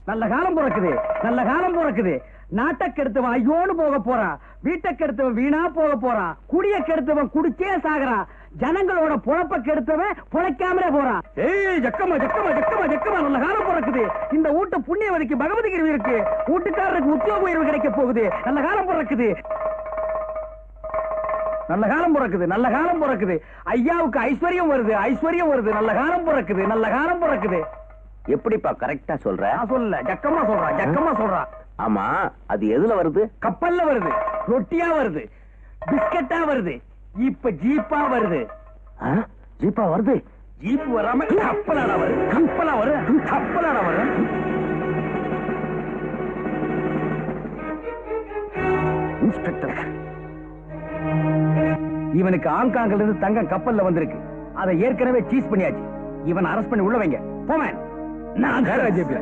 நல்ல காலம் பிறக்குது, நல்ல காலம் பிறக்குது. நாட்டை கெடுத்தவன் ஐயோன்னு போக போறான், வீட்டை கெடுத்தவன் வீணா போக போறான், குடிய கெடுத்தவன் குடிச்சே சாகுறான், ஜனங்களோட பொழப்ப கெடுத்தவன் பொழைக்காமலே போறான். ஏய் ஜக்கமா ஜக்கமா ஜக்கமா ஜக்கமா, நல்ல காலம் பிறக்குது. இந்த வீட்டு புண்ணியவதிக்கு பகவதி கிருவி இருக்கு, வீட்டுக்காரருக்கு உத்தியோக உயர்வு கிடைக்க போகுது. நல்ல காலம் பிறக்குது, நல்ல காலம் பிறக்குது, நல்ல காலம் பிறக்குது. ஐயாவுக்கு ஐஸ்வர்யம் வருது, ஐஸ்வர்யம் வருது. நல்ல காலம் பிறக்குது, நல்ல காலம் பிறக்குது. எப்படிப்பா கரெக்டா சொல்ற? நான் சொல்லல, ஜக்கமா சொல்றான், ஜக்கமா சொல்றான். ஆமா, அது எதுல வருது? கப்பல்ல வருது, ரொட்டியா வருது, பிஸ்கட்டா வருது, இப்ப ஜீப்பா வருது. ஜீப்பா வருது? ஜீப் வராம கப்பலாட வருது, கப்பலா வரும், கப்பலாட வரும். இன்ஸ்பெக்டர், இவனுக்கு ஹாங்காங்ல இருந்து தங்கம் கப்பல்ல வந்திருக்கு. அதை ஏற்கனவே சீஸ் பண்ணியாச்சு. இவன் அரெஸ்ட் பண்ணி உள்ள வைங்க. போமேன், நான் ஜேபியா